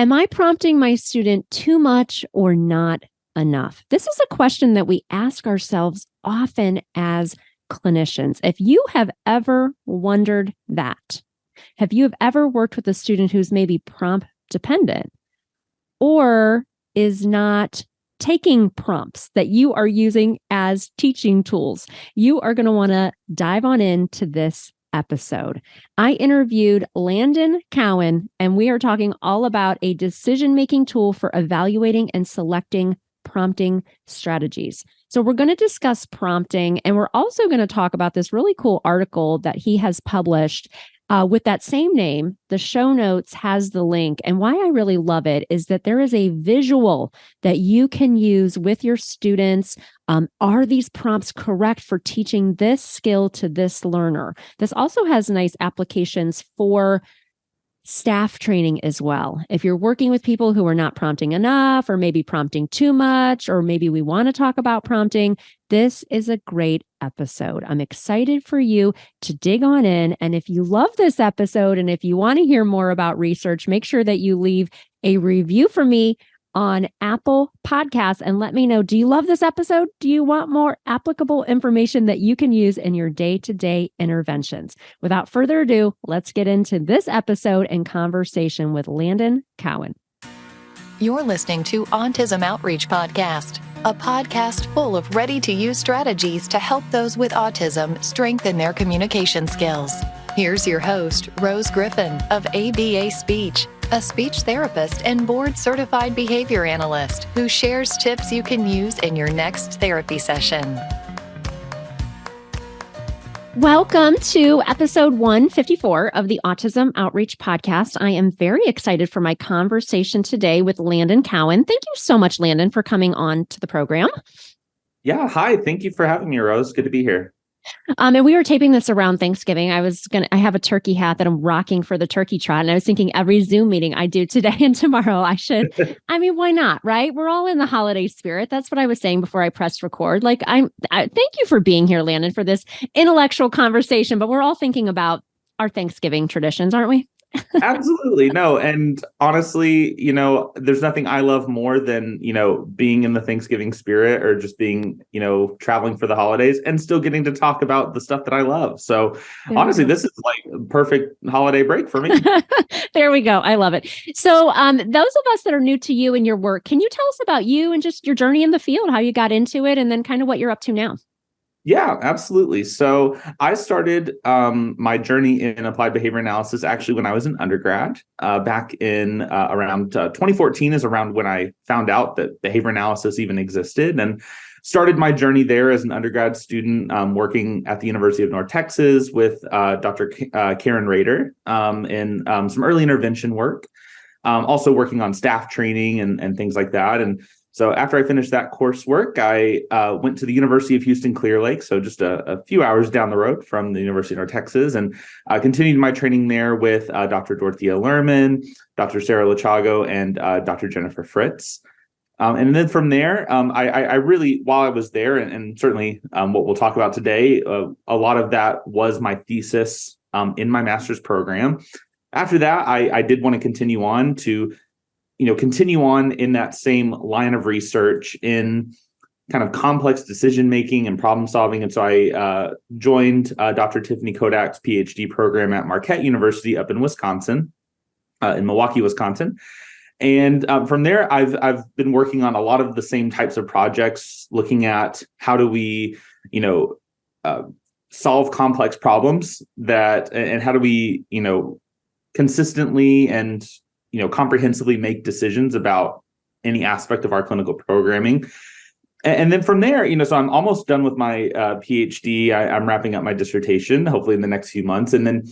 Am I prompting my student too much or not enough? This is a question that we ask ourselves often as clinicians. If you have ever wondered that, have you ever worked with a student who's maybe prompt dependent or is not taking prompts that you are using as teaching tools? You are going to want to dive on into this episode. I interviewed Landon Cowan, and we are talking all about a decision-making tool for evaluating and selecting prompting strategies. So we're going to discuss prompting, and we're also going to talk about this really cool article that he has published with that same name. The show notes has the link. And why I really love it is that there is a visual that you can use with your students. Are these prompts correct for teaching this skill to this learner? This also has nice applications for staff training as well. If you're working with people who are not prompting enough, or maybe prompting too much, or maybe we want to talk about prompting, this is a great episode. I'm excited for you to dig on in. And if you love this episode, and if you want to hear more about research, make sure that you leave a review for me on Apple Podcasts and let me know, do you love this episode? Do you want more applicable information that you can use in your day-to-day interventions? Without further ado, let's get into this episode and conversation with Landon Cowan. You're listening to Autism Outreach Podcast, a podcast full of ready-to-use strategies to help those with autism strengthen their communication skills. Here's your host, Rose Griffin of ABA Speech, a speech therapist and board-certified behavior analyst who shares tips you can use in your next therapy session. Welcome to episode 154 of the Autism Outreach Podcast. I am very excited for my conversation today with Landon Cowan. Thank you so much, Landon, for coming on to the program. Yeah, hi. Thank you for having me, Rose. Good to be here. And we were taping this around Thanksgiving. I have a turkey hat that I'm rocking for the turkey trot. And I was thinking every Zoom meeting I do today and tomorrow, why not? Right? We're all in the holiday spirit. That's what I was saying before I pressed record. Thank you for being here, Landon, for this intellectual conversation, but we're all thinking about our Thanksgiving traditions, aren't we? Absolutely. No. And honestly, there's nothing I love more than, being in the Thanksgiving spirit or just being, traveling for the holidays and still getting to talk about the stuff that I love. So honestly, this is like a perfect holiday break for me. There we go. I love it. So those of us that are new to you and your work, can you tell us about you and just your journey in the field, how you got into it, and then kind of what you're up to now? Yeah, absolutely. So I started my journey in applied behavior analysis actually when I was an undergrad. Back in around 2014 is around when I found out that behavior analysis even existed, and started my journey there as an undergrad student working at the University of North Texas with Dr. Karen Rader in some early intervention work, also working on staff training and things like that. And so after I finished that coursework, I went to the University of Houston Clear Lake, so just a few hours down the road from the University of North Texas, and continued my training there with Dr. Dorothea Lerman, Dr. Sarah Lachago, and Dr. Jennifer Fritz. And then from there, I really, while I was there, and certainly what we'll talk about today, a lot of that was my thesis in my master's program. After that, I did want to continue on in that same line of research in kind of complex decision making and problem solving. And so I joined Dr. Tiffany Kodak's PhD program at Marquette University up in Wisconsin, in Milwaukee, Wisconsin. And from there, I've been working on a lot of the same types of projects, looking at how do we, solve complex problems and how do we, consistently and comprehensively make decisions about any aspect of our clinical programming. And then from there, so I'm almost done with my PhD. I'm wrapping up my dissertation, hopefully in the next few months. And then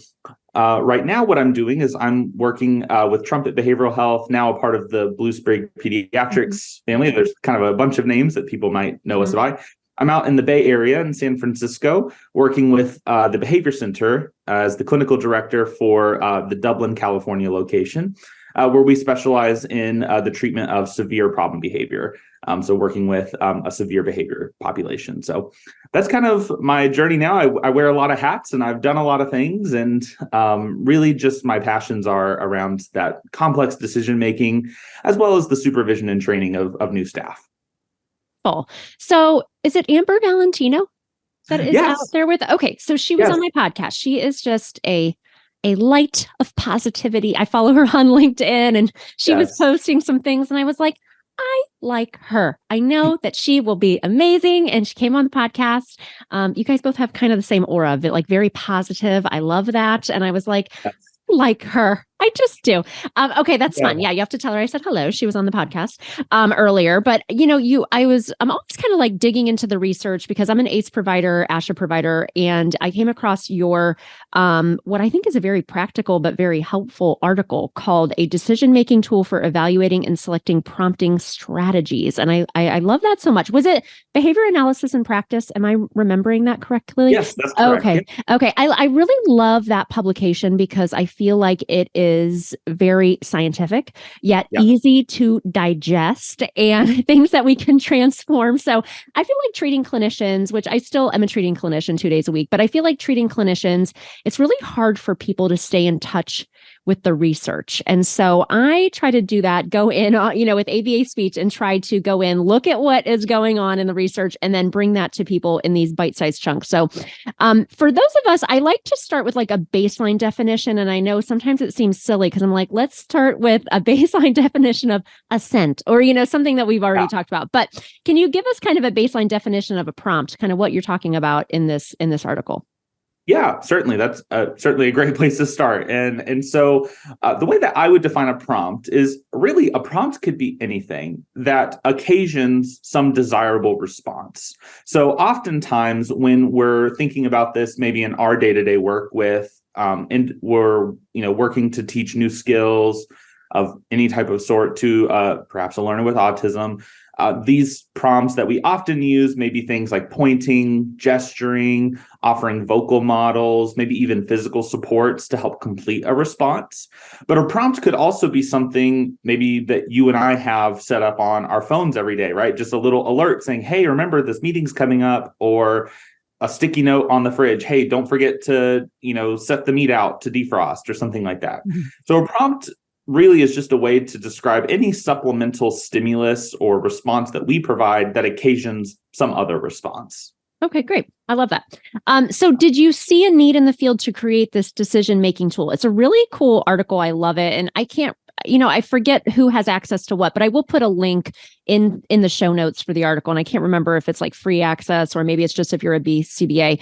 right now what I'm doing is I'm working with Trumpet Behavioral Health, now a part of the Blue Sprig Pediatrics family. There's kind of a bunch of names that people might know us by. I'm out in the Bay Area in San Francisco, working with the Behavior Center as the clinical director for the Dublin, California location. where we specialize in the treatment of severe problem behavior. So working with a severe behavior population. So that's kind of my journey now. I wear a lot of hats and I've done a lot of things, and really just my passions are around that complex decision making, as well as the supervision and training of new staff. Cool. So is it Amber Valentino that is out there with? Okay, so she was on my podcast. She is just a light of positivity. I follow her on LinkedIn, and she was posting some things, and I was like, I like her. I know that she will be amazing. And she came on the podcast. You guys both have kind of the same aura of it, like very positive. I love that. And I was like her. I just do. Okay, that's fun. Yeah, you have to tell her I said hello. She was on the podcast earlier, but I'm always kind of like digging into the research because I'm an ACE provider, ASHA provider, and I came across your what I think is a very practical but very helpful article called "A Decision-Making Tool for Evaluating and Selecting Prompting Strategies," and I love that so much. Was it behavior analysis in practice? Am I remembering that correctly? Yes, that's correct. Okay, okay. I really love that publication because I feel like it is very scientific, yet easy to digest and things that we can transform. So I feel like treating clinicians, which I still am a treating clinician 2 days a week, but I feel like treating clinicians, it's really hard for people to stay in touch with the research. And so I try to do that, go in, with ABA speech and try to go in, look at what is going on in the research and then bring that to people in these bite-sized chunks. So for those of us, I like to start with like a baseline definition. And I know sometimes it seems silly because I'm like, let's start with a baseline definition of assent or, something that we've already talked about. But can you give us kind of a baseline definition of a prompt, kind of what you're talking about in this article? Yeah, certainly. That's certainly a great place to start. And so the way that I would define a prompt is really a prompt could be anything that occasions some desirable response. So oftentimes when we're thinking about this, maybe in our day-to-day work with, and we're, working to teach new skills of any type of sort to perhaps a learner with autism, these prompts that we often use may be things like pointing, gesturing, offering vocal models, maybe even physical supports to help complete a response. But a prompt could also be something maybe that you and I have set up on our phones every day, right? Just a little alert saying, hey, remember this meeting's coming up, or a sticky note on the fridge. Hey, don't forget to, set the meat out to defrost or something like that. Mm-hmm. So a prompt really is just a way to describe any supplemental stimulus or response that we provide that occasions some other response. Okay, great. I love that. So did you see a need in the field to create this decision-making tool? It's a really cool article. I love it. And I can't, I forget who has access to what, but I will put a link in the show notes for the article. And I can't remember if it's like free access or maybe it's just if you're a BCBA.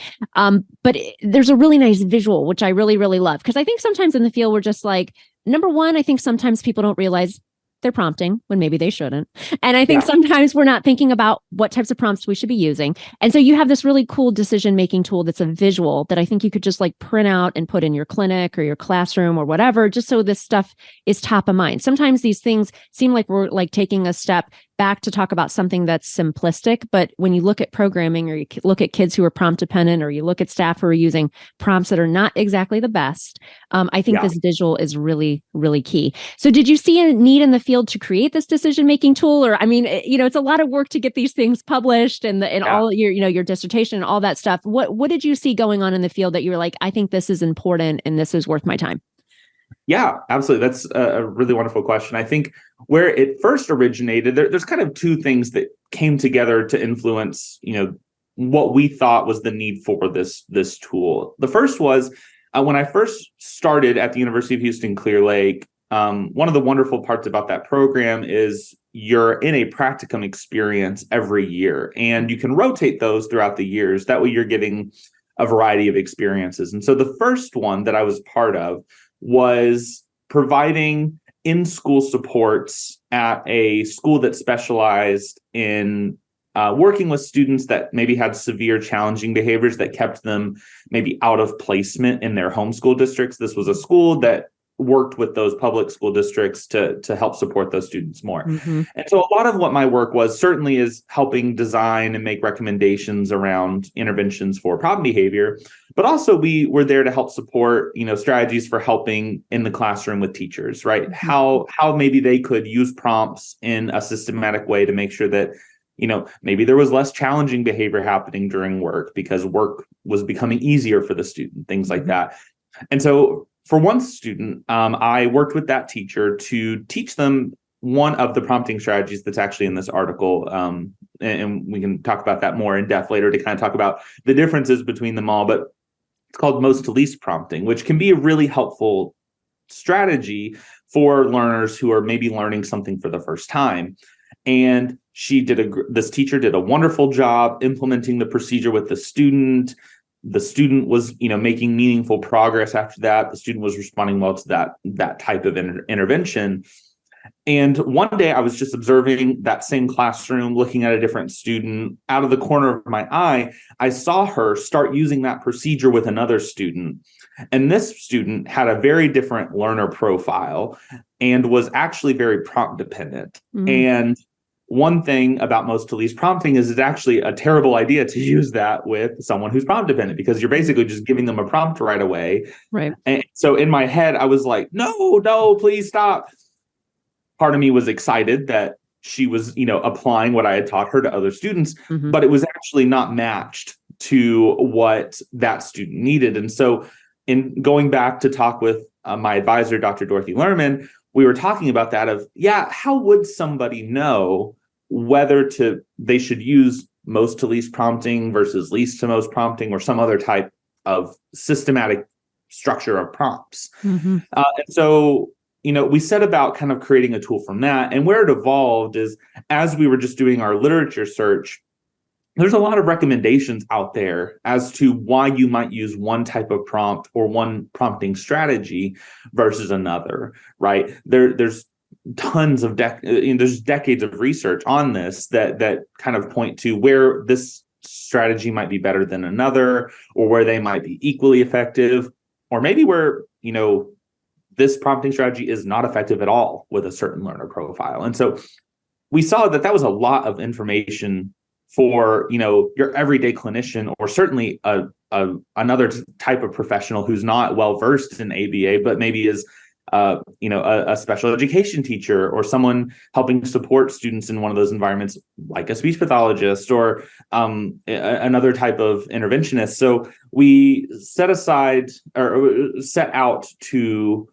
But there's a really nice visual, which I really, really love. Because I think sometimes in the field, we're just like, number one, I think sometimes people don't realize they're prompting when maybe they shouldn't. And I think sometimes we're not thinking about what types of prompts we should be using. And so you have this really cool decision-making tool that's a visual that I think you could just like print out and put in your clinic or your classroom or whatever, just so this stuff is top of mind. Sometimes these things seem like we're like taking a step back to talk about something that's simplistic. But when you look at programming or you look at kids who are prompt dependent or you look at staff who are using prompts that are not exactly the best, I think this visual is really, really key. So did you see a need in the field to create this decision-making tool? Or, I mean, it's a lot of work to get these things published and all your, your dissertation and all that stuff. What did you see going on in the field that you were like, I think this is important and this is worth my time? Yeah, absolutely. That's a really wonderful question. I think where it first originated, there's kind of two things that came together to influence, what we thought was the need for this tool. The first was when I first started at the University of Houston Clear Lake. One of the wonderful parts about that program is you're in a practicum experience every year, and you can rotate those throughout the years. That way you're getting a variety of experiences. And so the first one that I was part of was providing in-school supports at a school that specialized in working with students that maybe had severe challenging behaviors that kept them maybe out of placement in their homeschool districts. This was a school that worked with those public school districts to help support those students more. Mm-hmm. And so a lot of what my work was certainly is helping design and make recommendations around interventions for problem behavior, but also we were there to help support, strategies for helping in the classroom with teachers, right? Mm-hmm. How maybe they could use prompts in a systematic way to make sure that maybe there was less challenging behavior happening during work because work was becoming easier for the student, things like that. And so for one student, I worked with that teacher to teach them one of the prompting strategies that's actually in this article. And we can talk about that more in depth later to kind of talk about the differences between them all. But it's called most to least prompting, which can be a really helpful strategy for learners who are maybe learning something for the first time. And this teacher did a wonderful job implementing the procedure with the student. The student was, making meaningful progress after that. The student was responding well to that type of intervention. And one day I was just observing that same classroom, looking at a different student. Out of the corner of my eye, I saw her start using that procedure with another student. And this student had a very different learner profile and was actually very prompt dependent. Mm-hmm. And one thing about most to least prompting is it's actually a terrible idea to use that with someone who's prompt dependent because you're basically just giving them a prompt right away. Right. And so in my head, I was like, no, please stop. Part of me was excited that she was, applying what I had taught her to other students, Mm-hmm. but it was actually not matched to what that student needed. And so in going back to talk with my advisor, Dr. Dorothy Lerman, we were talking about that of, how would somebody know whether they should use most to least prompting versus least to most prompting or some other type of systematic structure of prompts. Mm-hmm. And so, we set about kind of creating a tool from that. And where it evolved is as we were just doing our literature search, there's a lot of recommendations out there as to why you might use one type of prompt or one prompting strategy versus another, right? There's tons of there's decades of research on this that kind of point to where this strategy might be better than another, or where they might be equally effective, or maybe where, this prompting strategy is not effective at all with a certain learner profile. And so we saw that was a lot of information for, your everyday clinician, or certainly another type of professional who's not well-versed in ABA, but maybe is a special education teacher or someone helping support students in one of those environments, like a speech pathologist or another type of interventionist. So we set out to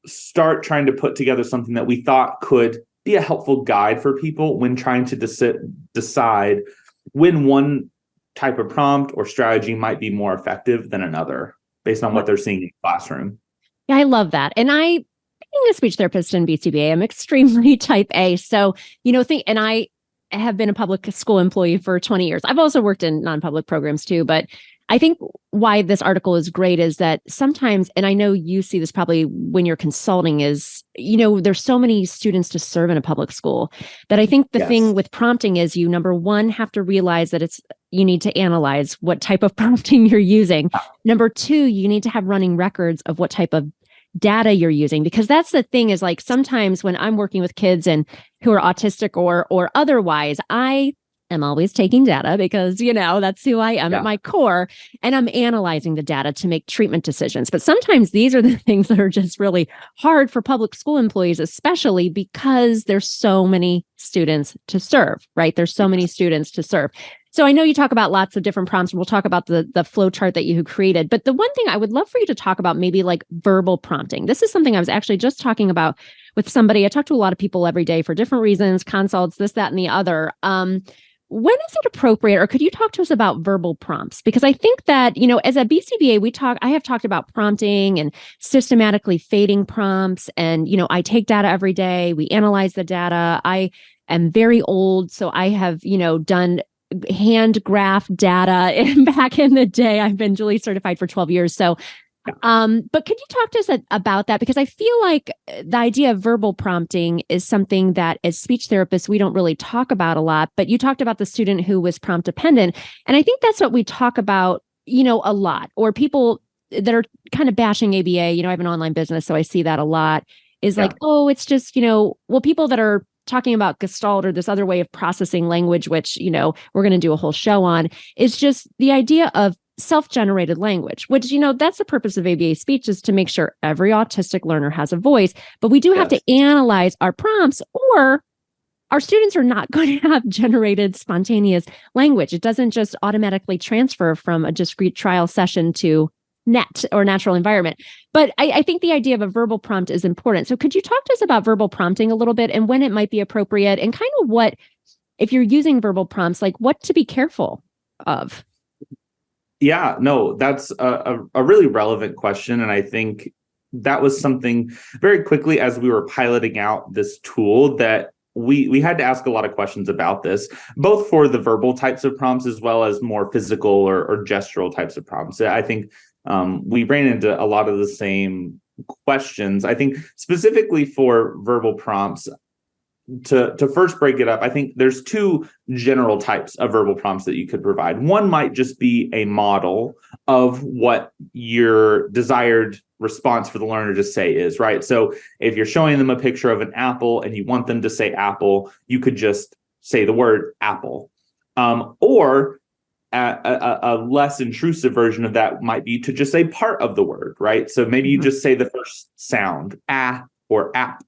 start trying to put together something that we thought could be a helpful guide for people when trying to decide when one type of prompt or strategy might be more effective than another based on what they're seeing in the classroom. Yeah, I love that. And being a speech therapist in BCBA, I'm extremely type A. So, and I have been a public school employee for 20 years. I've also worked in non-public programs too, but I think why this article is great is that sometimes, and I know you see this probably when you're consulting, is, there's so many students to serve in a public school that I think the thing with prompting is you, number one, have to realize that you need to analyze what type of prompting you're using. Number two, you need to have running records of what type of data you're using, because that's the thing is like sometimes when I'm working with kids and who are autistic or otherwise, I am always taking data because, that's who I am at my core. And I'm analyzing the data to make treatment decisions. But sometimes these are the things that are just really hard for public school employees, especially because there's so many students to serve, right? There's so many students to serve. So I know you talk about lots of different prompts, and we'll talk about the flow chart that you created. But the one thing I would love for you to talk about, maybe like verbal prompting. This is something I was actually just talking about with somebody. I talk to a lot of people every day for different reasons, consults, this, that, and the other. When is it appropriate, or could you talk to us about verbal prompts? Because I think that, as a BCBA, I have talked about prompting and systematically fading prompts. And, I take data every day. We analyze the data. I am very old, so I have, done hand graph data back in the day. I've been dually certified for 12 years. So, but could you talk to us about that? Because I feel like the idea of verbal prompting is something that as speech therapists, we don't really talk about a lot, but you talked about the student who was prompt dependent. And I think that's what we talk about, a lot, or people that are kind of bashing ABA, I have an online business, so I see that a lot, is Yeah. like, oh, it's just, people that are talking about Gestalt or this other way of processing language, which, we're going to do a whole show on, is just the idea of self-generated language, which, that's the purpose of ABA speech, is to make sure every autistic learner has a voice. But we do have to analyze our prompts, or our students are not going to have generated spontaneous language. It doesn't just automatically transfer from a discrete trial session to net or natural environment. But I think the idea of a verbal prompt is important. So could you talk to us about verbal prompting a little bit, and when it might be appropriate, and kind of what, if you're using verbal prompts, like what to be careful of? Yeah, no, that's a really relevant question. And I think that was something very quickly as we were piloting out this tool that we had to ask a lot of questions about this, both for the verbal types of prompts as well as more physical or gestural types of prompts. I think we ran into a lot of the same questions. I think specifically for verbal prompts, to first break it up, I think there's two general types of verbal prompts that you could provide. One might just be a model of what your desired response for the learner to say is, right? So if you're showing them a picture of an apple and you want them to say apple, you could just say the word apple. Or a less intrusive version of that might be to just say part of the word, right? So maybe you just say the first sound, ah or app,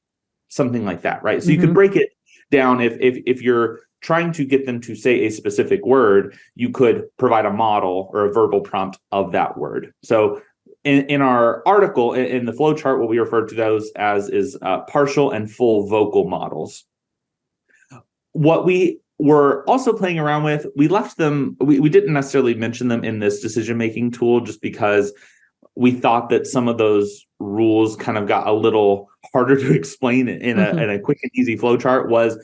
something like that, right? So you could break it down. If you're trying to get them to say a specific word, you could provide a model or a verbal prompt of that word. So in our article, in the flowchart, what we refer to those as is partial and full vocal models. What we were also playing around with, we left them, we didn't necessarily mention them in this decision-making tool just because we thought that some of those rules kind of got a little harder to explain in a quick and easy flowchart. Was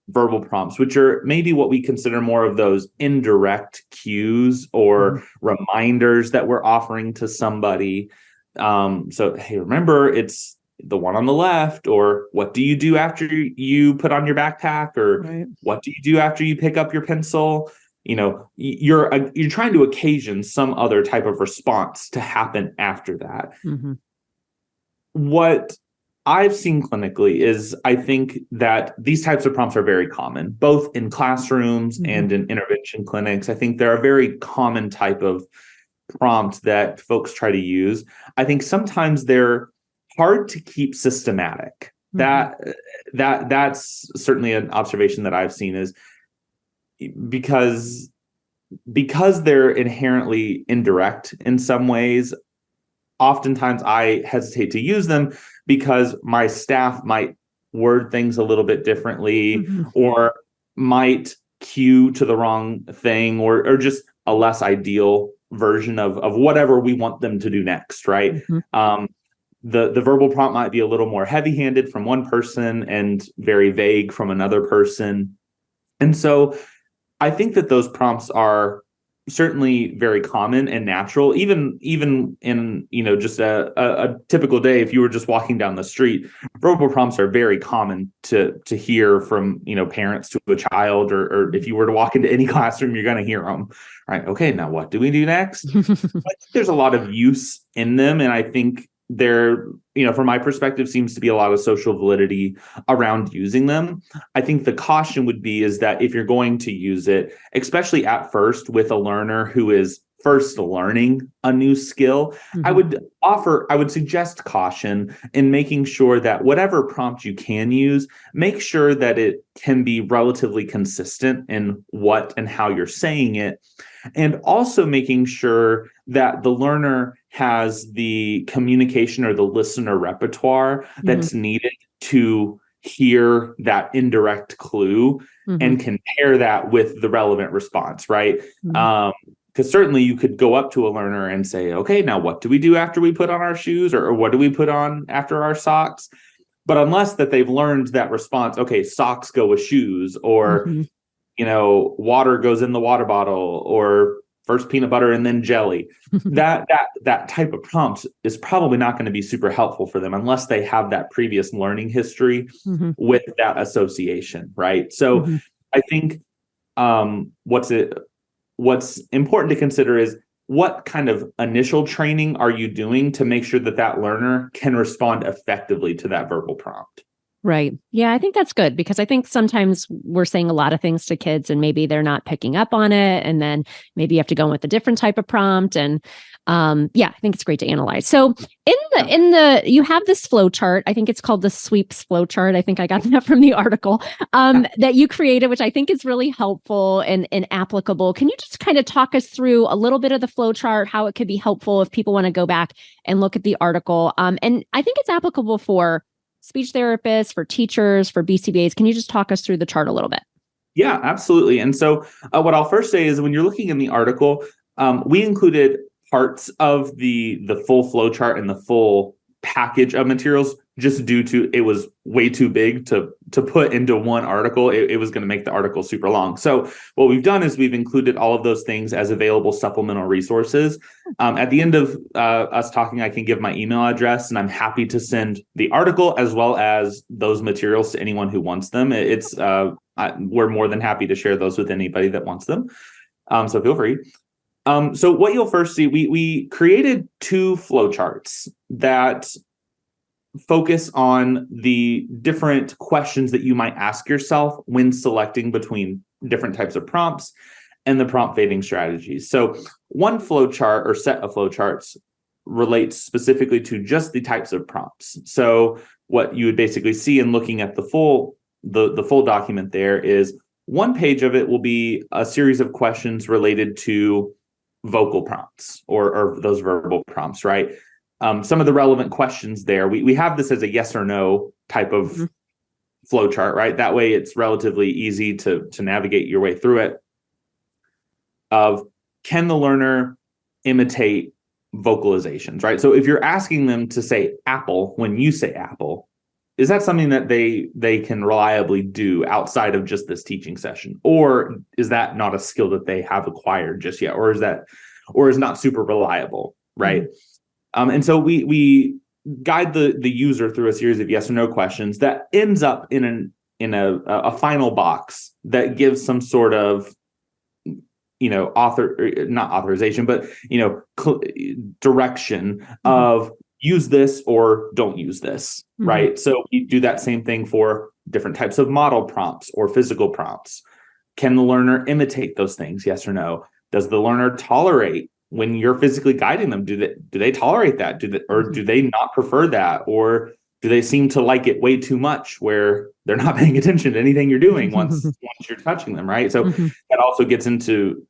verbal prompts, which are maybe what we consider more of those indirect cues or reminders that we're offering to somebody. So, hey, remember, it's the one on the left, or what do you do after you put on your backpack, or what do you do after you pick up your pencil? You're trying to occasion some other type of response to happen after that. What I've seen clinically is, I think that these types of prompts are very common, both in classrooms and in intervention clinics. I think they're a very common type of prompt that folks try to use. I think sometimes they're hard to keep systematic. That's certainly an observation that I've seen, is because they're inherently indirect in some ways. Oftentimes I hesitate to use them because my staff might word things a little bit differently, or might cue to the wrong thing, or just a less ideal version of whatever we want them to do next, right? The verbal prompt might be a little more heavy-handed from one person and very vague from another person. And so I think that those prompts are certainly very common and natural, even in just a typical day. If you were just walking down the street, verbal prompts are very common to hear from parents to a child, or if you were to walk into any classroom, you're going to hear them, right? Okay, now what do we do next? I think there's a lot of use in them, and I think there, from my perspective, seems to be a lot of social validity around using them. I think the caution would be is that if you're going to use it, especially at first with a learner who is first learning a new skill, I would suggest caution in making sure that whatever prompt you can use, make sure that it can be relatively consistent in what and how you're saying it. And also making sure that the learner has the communication or the listener repertoire that's needed to hear that indirect clue and compare that with the relevant response, right? Because certainly you could go up to a learner and say, okay, now what do we do after we put on our shoes, or what do we put on after our socks? But unless that they've learned that response, okay, socks go with shoes, or water goes in the water bottle, or first peanut butter and then jelly. that type of prompt is probably not going to be super helpful for them unless they have that previous learning history with that association, right? So I think what's important to consider is what kind of initial training are you doing to make sure that that learner can respond effectively to that verbal prompt? Right. Yeah, I think that's good because I think sometimes we're saying a lot of things to kids and maybe they're not picking up on it. And then maybe you have to go in with a different type of prompt. And yeah, I think it's great to analyze. So you have this flow chart. I think it's called the sweeps flow chart. I think I got that from the article that you created, which I think is really helpful and applicable. Can you just kind of talk us through a little bit of the flow chart, how it could be helpful if people want to go back and look at the article? And I think it's applicable for speech therapists, for teachers, for BCBAs. Can you just talk us through the chart a little bit? Yeah, absolutely. And so what I'll first say is when you're looking in the article, we included parts of the full flow chart and the full package of materials just due to it was way too big to put into one article. It was going to make the article super long. So what we've done is we've included all of those things as available supplemental resources. At the end of us talking, I can give my email address, and I'm happy to send the article as well as those materials to anyone who wants them. We're more than happy to share those with anybody that wants them. So feel free. So what you'll first see, we created 2 flowcharts that focus on the different questions that you might ask yourself when selecting between different types of prompts and the prompt fading strategies. So one flowchart or set of flowcharts relates specifically to just the types of prompts. So what you would basically see in looking at the full document there is one page of it will be a series of questions related to vocal prompts or those verbal prompts, right? Some of the relevant questions there, we have this as a yes or no type of flow chart, right? That way it's relatively easy to navigate your way through it. Can the learner imitate vocalizations, right? So if you're asking them to say apple when you say apple, is that something that they can reliably do outside of just this teaching session? Or is that not a skill that they have acquired just yet? Or is not super reliable, right? And so we guide the user through a series of yes or no questions that ends up in a final box that gives some sort of not authorization, but direction of use this or don't use this, right? So you do that same thing for different types of model prompts or physical prompts. Can the learner imitate those things? Yes or no? Does the learner tolerate when you're physically guiding them? Do they tolerate that? Do they not prefer that? Or do they seem to like it way too much where they're not paying attention to anything you're doing once you're touching them, right? So that also gets into,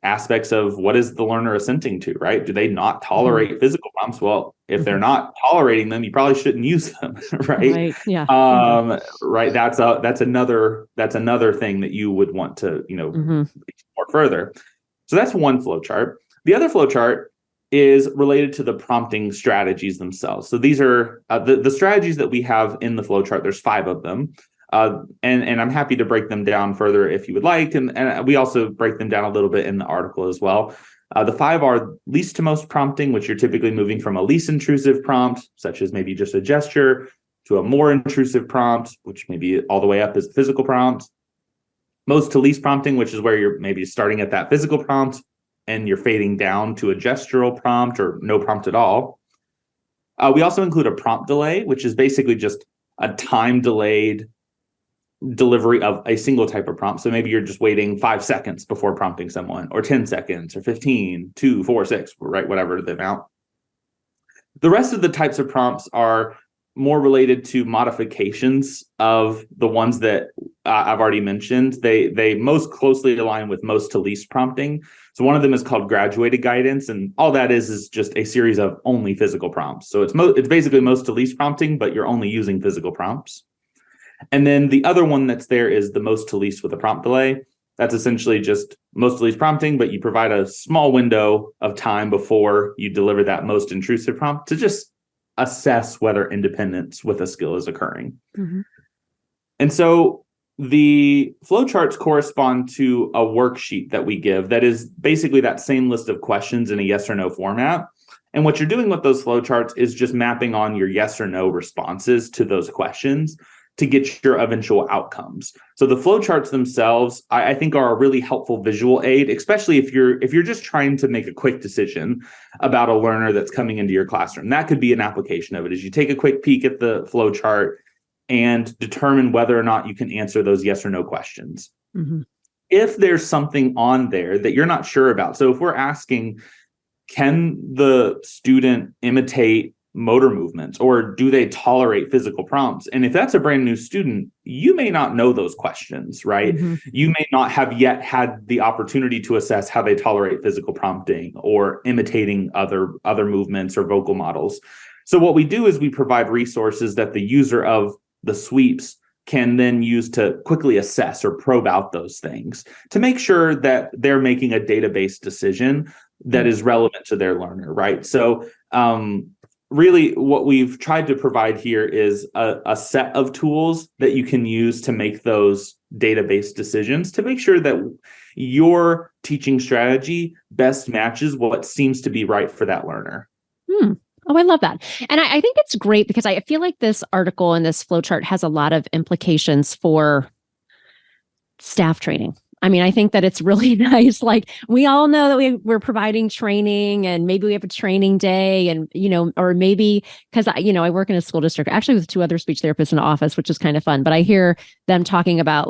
aspects of what is the learner assenting to, right? Do they not tolerate physical prompts? Well, if they're not tolerating them, you probably shouldn't use them, right? Right. Yeah. Right. That's another thing that you would want to, explore further. So that's one flow chart. The other flow chart is related to the prompting strategies themselves. So these are the strategies that we have in the flow chart. There's 5 of them. And I'm happy to break them down further if you would like. And we also break them down a little bit in the article as well. The 5 are least to most prompting, which you're typically moving from a least intrusive prompt, such as maybe just a gesture, to a more intrusive prompt, which maybe all the way up is a physical prompt. Most to least prompting, which is where you're maybe starting at that physical prompt and you're fading down to a gestural prompt or no prompt at all. We also include a prompt delay, which is basically just a time delayed delivery of a single type of prompt. So maybe you're just waiting 5 seconds before prompting someone, or 10 seconds, or 15, 2, 4, 6, right? Whatever the amount. The rest of the types of prompts are more related to modifications of the ones that I've already mentioned. They most closely align with most to least prompting. So one of them is called graduated guidance, and all that is just a series of only physical prompts. So it's basically most to least prompting, but you're only using physical prompts. And then the other one that's there is the most to least with a prompt delay. That's essentially just most to least prompting, but you provide a small window of time before you deliver that most intrusive prompt to just assess whether independence with a skill is occurring. And so the flowcharts correspond to a worksheet that we give that is basically that same list of questions in a yes or no format. And what you're doing with those flowcharts is just mapping on your yes or no responses to those questions. to get your eventual outcomes. So the flowcharts themselves, I think, are a really helpful visual aid, especially if you're just trying to make a quick decision about a learner that's coming into your classroom. That could be an application of it, is you take a quick peek at the flowchart and determine whether or not you can answer those yes or no questions. Mm-hmm. If there's something on there that you're not sure about, so if we're asking, can the student imitate motor movements, or do they tolerate physical prompts? And if that's a brand new student, you may not know those questions, right? Mm-hmm. You may not have yet had the opportunity to assess how they tolerate physical prompting or imitating other movements or vocal models. So what we do is we provide resources that the user of the sweeps can then use to quickly assess or probe out those things to make sure that they're making a database decision that is relevant to their learner, right? So really what we've tried to provide here is a set of tools that you can use to make those database decisions to make sure that your teaching strategy best matches what seems to be right for that learner. Oh, I love that. And I think it's great because I feel like this article and this flowchart has a lot of implications for staff training. I mean, I think that it's really nice. Like, we all know that we're providing training, and maybe we have a training day, and, or maybe because, I work in a school district actually with 2 other speech therapists in the office, which is kind of fun. But I hear them talking about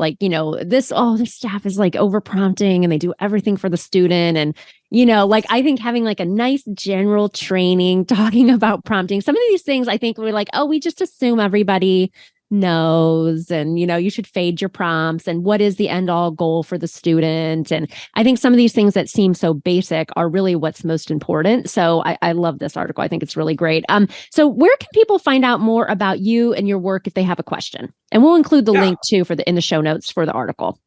this staff is like over prompting and they do everything for the student. And, I think having like a nice general training talking about prompting, some of these things, I think we're like, oh, we just assume everybody knows, and you should fade your prompts, and what is the end all goal for the student. And I think some of these things that seem so basic are really what's most important. So I love this article. I think it's really great. So where can people find out more about you and your work if they have a question? And we'll include the link too in the show notes for the article.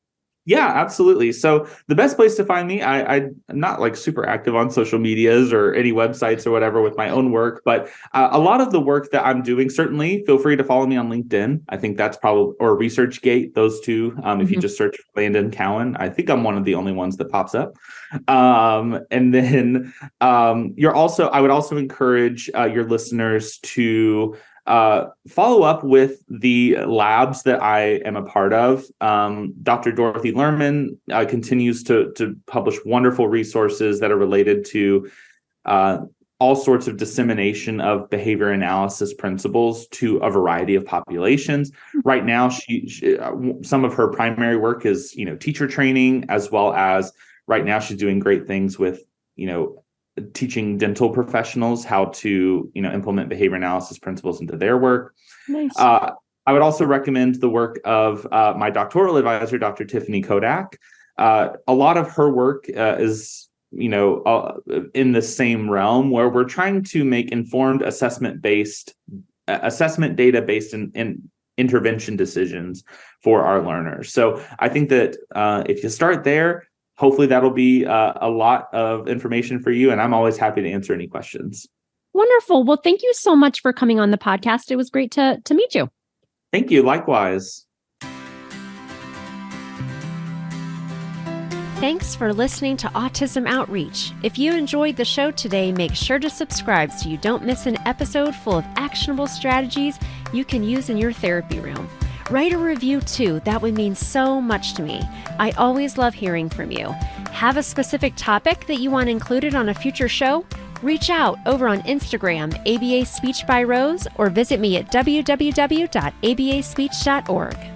Yeah, absolutely. So the best place to find me, I'm not like super active on social medias or any websites or whatever with my own work, but a lot of the work that I'm doing, certainly feel free to follow me on LinkedIn. I think that's probably, or ResearchGate, those two. If you just search for Landon Cowan, I think I'm one of the only ones that pops up. And then I would also encourage your listeners to follow up with the labs that I am a part of. Dr. Dorothy Lerman continues to publish wonderful resources that are related to all sorts of dissemination of behavior analysis principles to a variety of populations. Right now, she some of her primary work is teacher training, as well as right now she's doing great things with teaching dental professionals how to, implement behavior analysis principles into their work. Nice. I would also recommend the work of my doctoral advisor, Dr. Tiffany Kodak. A lot of her work is, in the same realm, where we're trying to make informed assessment data based in intervention decisions for our learners. So I think that if you start there, hopefully that'll be a lot of information for you, and I'm always happy to answer any questions. Wonderful. Well, thank you so much for coming on the podcast. It was great to meet you. Thank you. Likewise. Thanks for listening to Autism Outreach. If you enjoyed the show today, make sure to subscribe so you don't miss an episode full of actionable strategies you can use in your therapy room. Write a review too. That would mean so much to me. I always love hearing from you. Have a specific topic that you want included on a future show? Reach out over on Instagram, ABA Speech by Rose, or visit me at www.abaspeech.org.